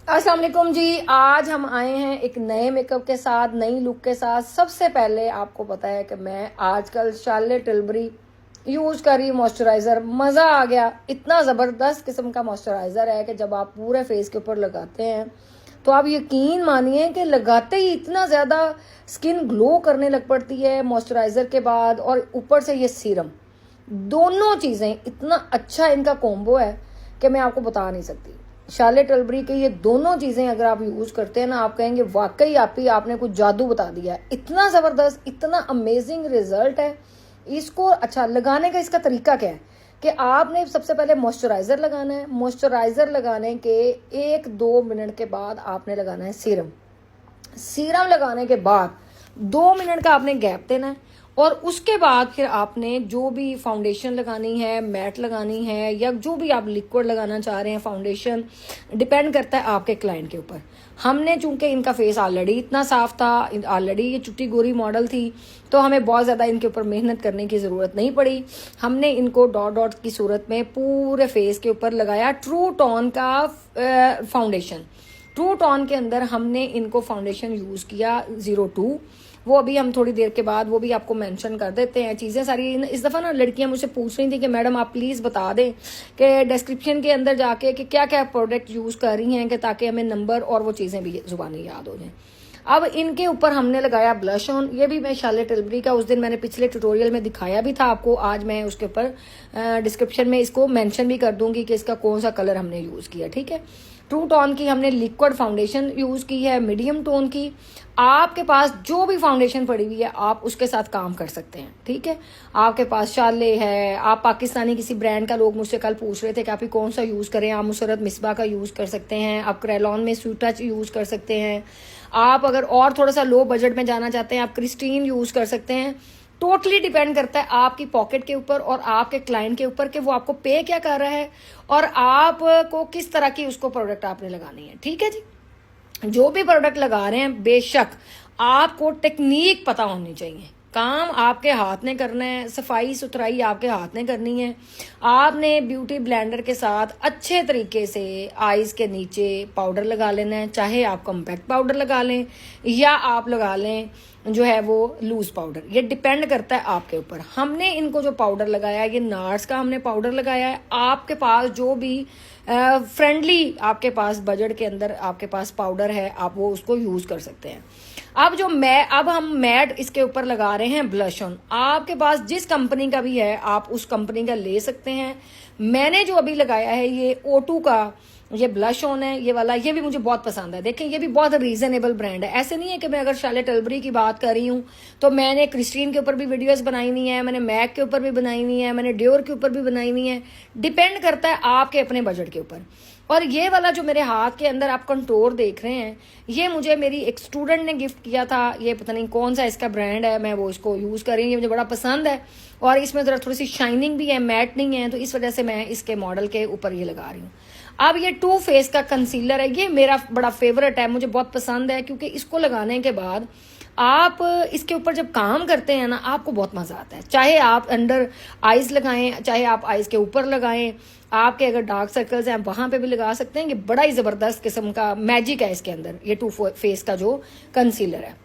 अस्सलाम वालेकुम जी। आज हम आए हैं एक नए मेकअप के साथ, नई लुक के साथ। सबसे पहले आपको पता है कि मैं आजकल शार्लेट टिल्बरी यूज कर रही मॉइस्चराइजर। मजा आ गया, इतना जबरदस्त किस्म का मॉइस्चराइजर है कि जब आप पूरे फेस के ऊपर लगाते हैं तो आप यकीन मानिए कि लगाते ही इतना ज्यादा स्किन ग्लो करने लग पड़ती है मॉइस्चराइजर के बाद, और ऊपर से ये सीरम, दोनों चीजें इतना अच्छा इनका कॉम्बो है कि मैं आपको बता नहीं सकती। शार्लेट टिल्बरी के ये दोनों चीजें अगर आप यूज करते हैं ना, आप कहेंगे वाकई आपने कुछ जादू बता दिया है। इतना जबरदस्त, इतना अमेजिंग रिजल्ट है इसको। अच्छा, लगाने का इसका तरीका क्या है कि आपने सबसे पहले मॉइस्चराइजर लगाना है। मॉइस्चराइजर लगाने के 1-2 मिनट के बाद आपने लगाना है सीरम। सीरम लगाने के बाद 2 मिनट का आपने गैप देना है, और उसके बाद फिर आपने जो भी फाउंडेशन लगानी है, मैट लगानी है, या जो भी आप लिक्विड लगाना चाह रहे हैं, फाउंडेशन डिपेंड करता है आपके क्लाइंट के ऊपर। हमने चूंकि इनका फेस ऑलरेडी इतना साफ था, ऑलरेडी ये चुट्टी गोरी मॉडल थी, तो हमें बहुत ज़्यादा इनके ऊपर मेहनत करने की ज़रूरत नहीं पड़ी। हमने इनको डॉट डॉट की सूरत में पूरे फेस के ऊपर लगाया ट्रू टोन का फाउंडेशन। ट्रू टोन के अंदर हमने इनको फाउंडेशन यूज़ किया 02। वो अभी हम थोड़ी देर के बाद वो भी आपको मेंशन कर देते हैं। चीज़ें सारी इस दफ़ा ना लड़कियां मुझसे पूछ रही थी कि मैडम आप प्लीज़ बता दें कि डिस्क्रिप्शन के अंदर जाके कि क्या क्या प्रोडक्ट यूज़ कर रही हैं, कि ताकि हमें नंबर और वो चीज़ें भी जुबानी याद हो जाएं। अब इनके ऊपर हमने लगाया ब्लश ऑन। ये भी मैं शार्लेट टिल्बरी का उस दिन मैंने पिछले ट्यूटोरियल में दिखाया भी था आपको। आज मैं उसके ऊपर डिस्क्रिप्शन में इसको मेंशन भी कर दूंगी कि इसका कौन सा कलर हमने यूज़ किया। ठीक है, ट्रू टोन की हमने लिक्विड फाउंडेशन यूज़ की है, मीडियम टोन की। आपके पास जो भी फाउंडेशन पड़ी हुई है आप उसके साथ काम कर सकते हैं। ठीक है, आपके पास शार्ले है, आप पाकिस्तानी किसी ब्रांड का, लोग मुझसे कल पूछ रहे थे कि आप कौन सा यूज़ करें, आप मुसरत मिसबा का यूज़ कर सकते हैं, आप क्रेलॉन में स्वीट टच यूज़ कर सकते हैं। आप अगर और थोड़ा सा लो बजट में जाना चाहते हैं आप क्रिस्टीन यूज़ कर सकते हैं। टोटली डिपेंड करता है आपकी पॉकेट के ऊपर और आपके क्लाइंट के ऊपर कि वो आपको पे क्या कर रहा है और आपको किस तरह की उसको प्रोडक्ट आपने लगानी है। ठीक है जी, जो भी प्रोडक्ट लगा रहे हैं बेशक आपको टेक्निक पता होनी चाहिए। काम आपके हाथ ने करना है, सफाई सुथराई आपके हाथ ने करनी है। आपने ब्यूटी ब्लेंडर के साथ अच्छे तरीके से आईज के नीचे पाउडर लगा लेना है, चाहे आप कॉम्पैक्ट पाउडर लगा लें या आप लगा लें जो है वो लूज पाउडर, ये डिपेंड करता है आपके ऊपर। हमने इनको जो पाउडर लगाया है ये नार्स का हमने पाउडर लगाया है। आपके पास जो भी फ्रेंडली आपके पास बजट के अंदर आपके पास पाउडर है आप वो उसको यूज कर सकते हैं। अब हम मैट इसके ऊपर लगा रहे हैं ब्लश ऑन। आपके पास जिस कंपनी का भी है आप उस कंपनी का ले सकते हैं। मैंने जो अभी लगाया है ये O2 का ये ब्लश ऑन है, ये वाला, ये भी मुझे बहुत पसंद है। देखें ये भी बहुत रीजनेबल ब्रांड है। ऐसे नहीं है कि मैं अगर शार्लेट टिल्बरी की बात कर रही हूँ तो मैंने क्रिस्टीन के ऊपर भी वीडियोस बनाई हुई है, मैंने मैक के ऊपर भी बनाई हुई है, मैंने डियोर के ऊपर भी बनाई हुई है। डिपेंड करता है आपके अपने बजट के ऊपर। और ये वाला जो मेरे हाथ के अंदर आप कंटोर देख रहे हैं ये मुझे मेरी एक स्टूडेंट ने गिफ्ट किया था। ये पता नहीं कौन सा इसका ब्रांड है, मैं वो इसको यूज कर रही हूँ, मुझे बड़ा पसंद है। और इसमें जरा थोड़ी सी शाइनिंग भी है, मैट नहीं है, तो इस वजह से मैं इसके मॉडल के ऊपर ये लगा रही हूँ। अब ये टू फेस का कंसीलर है, ये मेरा बड़ा फेवरेट है, मुझे बहुत पसंद है क्योंकि इसको लगाने के बाद आप इसके ऊपर जब काम करते हैं ना आपको बहुत मजा आता है। चाहे आप अंडर आईज लगाएं, चाहे आप आईज के ऊपर लगाएं, आपके अगर डार्क सर्कल्स हैं वहां पे भी लगा सकते हैं। ये बड़ा ही जबरदस्त किस्म का मैजिक है इसके अंदर, ये टू फेस का जो कंसीलर है।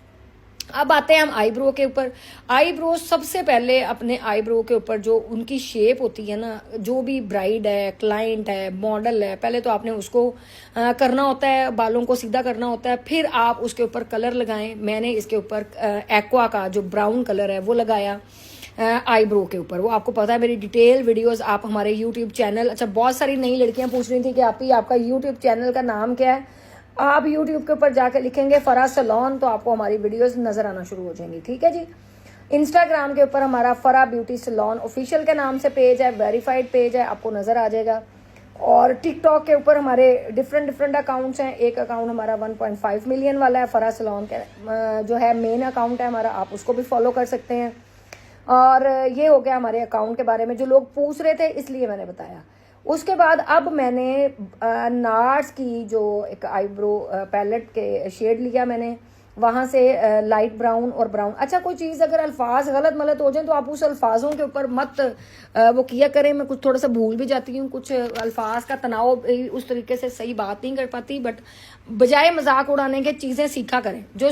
अब आते हैं हम आईब्रो के ऊपर। आईब्रो सबसे पहले अपने आईब्रो के ऊपर जो उनकी शेप होती है ना, जो भी ब्राइड है, क्लाइंट है, मॉडल है, पहले तो आपने उसको करना होता है, बालों को सीधा करना होता है, फिर आप उसके ऊपर कलर लगाएं। मैंने इसके ऊपर एक्वा का जो ब्राउन कलर है वो लगाया आईब्रो के ऊपर। वो आपको पता है मेरी डिटेल वीडियोस आप हमारे यूट्यूब चैनल, अच्छा बहुत सारी नई लड़कियां पूछ रही थी कि आपका यूट्यूब चैनल का नाम क्या है। आप YouTube के ऊपर जाकर लिखेंगे फरा सलोन तो आपको हमारी वीडियोस नजर आना शुरू हो जाएंगी। ठीक है जी, इंस्टाग्राम के ऊपर हमारा फरा ब्यूटी सलोन ऑफिशियल के नाम से पेज है, वेरीफाइड पेज है, आपको नजर आ जाएगा। और टिकटॉक के ऊपर हमारे डिफरेंट अकाउंट्स हैं। एक अकाउंट हमारा 1.5 मिलियन वाला है, फरा सलोन का जो है मेन अकाउंट है हमारा, आप उसको भी फॉलो कर सकते हैं। और ये हो गया हमारे अकाउंट के बारे में, जो लोग पूछ रहे थे इसलिए मैंने बताया। उसके बाद अब मैंने नार्स की जो एक आईब्रो पैलेट के शेड लिया मैंने वहां से लाइट ब्राउन और ब्राउन। अच्छा, कोई चीज़ अगर अल्फाज गलत मलत हो जाए तो आप उस अल्फाजों के ऊपर मत वो किया करें। मैं कुछ थोड़ा सा भूल भी जाती हूँ, कुछ अल्फाज का तनाव उस तरीके से सही बात नहीं कर पाती, बट बजाय मजाक उड़ाने के चीज़ें सीखा करें। जो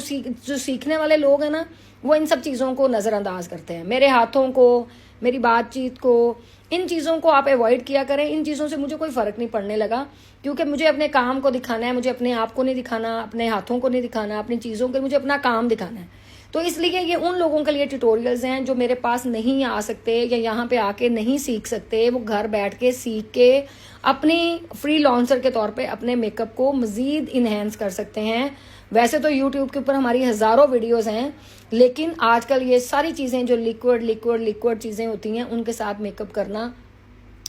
सीखने वाले लोग हैं ना, वो इन सब चीज़ों को नज़रअंदाज करते हैं। मेरे हाथों को, मेरी बातचीत को, इन चीज़ों को आप अवॉइड किया करें। इन चीज़ों से मुझे कोई फ़र्क नहीं पड़ने लगा, क्योंकि मुझे अपने काम को दिखाना है, मुझे अपने आप को नहीं दिखाना, अपने हाथों को नहीं दिखाना, अपनी चीज़ों को, मुझे अपना काम दिखाना है। तो इसलिए ये उन लोगों के लिए ट्यूटोरियल्स हैं जो मेरे पास नहीं आ सकते या यहाँ पे आके नहीं सीख सकते। वो घर बैठ के सीख के अपनी फ्रीलांसर के तौर पे अपने मेकअप को मज़ीद इन्हेंस कर सकते हैं। वैसे तो यूट्यूब के ऊपर हमारी हज़ारों वीडियोस हैं, लेकिन आजकल ये सारी चीज़ें जो लिक्विड चीज़ें होती हैं, उनके साथ मेकअप करना,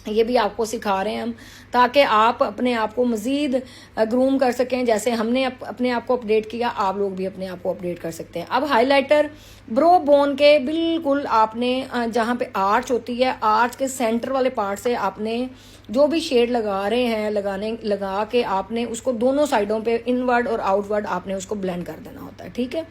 ये भी आपको सिखा रहे हैं हम, ताकि आप अपने आप को मज़ीद ग्रूम कर सकें। जैसे हमने अपने आप को अपडेट किया, आप लोग भी अपने आप को अपडेट कर सकते हैं। अब हाइलाइटर ब्रो बोन के बिल्कुल आपने जहाँ पे आर्च होती है, आर्च के सेंटर वाले पार्ट से आपने जो भी शेड लगा रहे हैं, लगा के आपने उसको दोनों साइडों पे इनवर्ड और आउटवर्ड आपने उसको ब्लेंड कर देना होता है। ठीक है,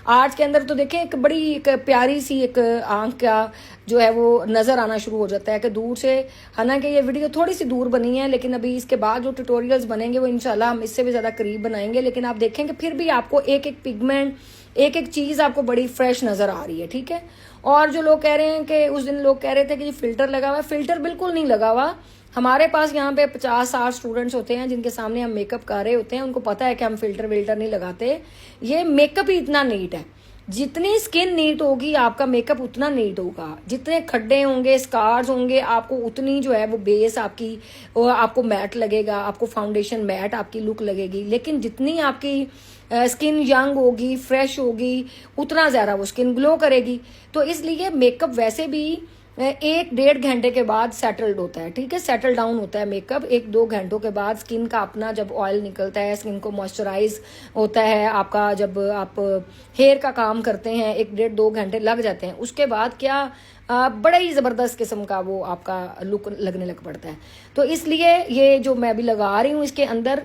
आर्च के अंदर तो देखें एक बड़ी एक प्यारी सी एक आंख का जो है वो नज़र आना शुरू हो जाता है कि दूर से। हालांकि ये वीडियो थोड़ी सी दूर बनी है, लेकिन अभी इसके बाद जो ट्यूटोरियल्स बनेंगे वो इंशाल्लाह हम इससे भी ज़्यादा करीब बनाएंगे। लेकिन आप देखेंगे फिर भी आपको एक एक पिगमेंट, एक एक चीज़ आपको बड़ी फ्रेश नज़र आ रही है। ठीक है, और जो लोग कह रहे हैं कि उस दिन लोग कह रहे थे कि ये फ़िल्टर लगा हुआ है, फ़िल्टर बिल्कुल नहीं लगा हुआ। हमारे पास यहाँ पे 50-60 स्टूडेंट्स होते हैं जिनके सामने हम मेकअप कर रहे होते हैं, उनको पता है कि हम फ़िल्टर विल्टर नहीं लगाते। ये मेकअप ही इतना नीट है, जितनी स्किन नीट होगी आपका मेकअप उतना नीट होगा। जितने खड्डे होंगे, स्कार्स होंगे, आपको उतनी जो है वो बेस आपकी, आपको मैट लगेगा, आपको फाउंडेशन मैट आपकी लुक लगेगी। लेकिन जितनी आपकी स्किन यंग होगी, फ्रेश होगी, उतना ज़्यादा वो स्किन ग्लो करेगी। तो इसलिए मेकअप वैसे भी 1-1.5 घंटे के बाद सेटल्ड होता है। ठीक है, सेटल डाउन होता है मेकअप 1-2 घंटों के बाद। स्किन का अपना जब ऑयल निकलता है, स्किन को मॉइस्चराइज होता है आपका, जब आप हेयर का काम करते हैं 1-1.5-2 घंटे लग जाते हैं, उसके बाद क्या बड़ा ही ज़बरदस्त किस्म का वो आपका लुक लगने लग पड़ता है। तो इसलिए ये जो मैं अभी लगा रही हूँ इसके अंदर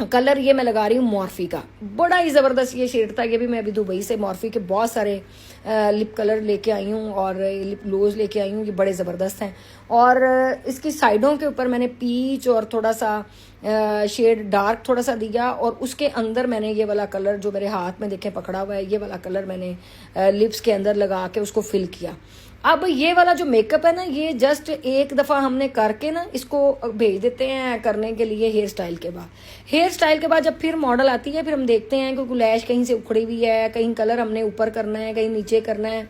कलर, ये मैं लगा रही हूँ मॉर्फी का, बड़ा ही ज़बरदस्त ये शेड था। ये भी मैं अभी दुबई से मॉर्फी के बहुत सारे लिप कलर लेके आई हूँ और लिप ग्लोज लेके आई हूँ, ये बड़े ज़बरदस्त हैं। और इसकी साइडों के ऊपर मैंने पीच और थोड़ा सा शेड डार्क थोड़ा सा दिया, और उसके अंदर मैंने ये वाला कलर जो मेरे हाथ में देखें पकड़ा हुआ है, ये वाला कलर मैंने लिप्स के अंदर लगा के उसको फिल किया। अब ये वाला जो मेकअप है ना, ये जस्ट एक दफ़ा हमने करके ना इसको भेज देते हैं करने के लिए हेयर स्टाइल के बाद। हेयर स्टाइल के बाद जब फिर मॉडल आती है, फिर हम देखते हैं क्योंकि लैश कहीं से उखड़ी हुई है, कहीं कलर हमने ऊपर करना है, कहीं नीचे करना है।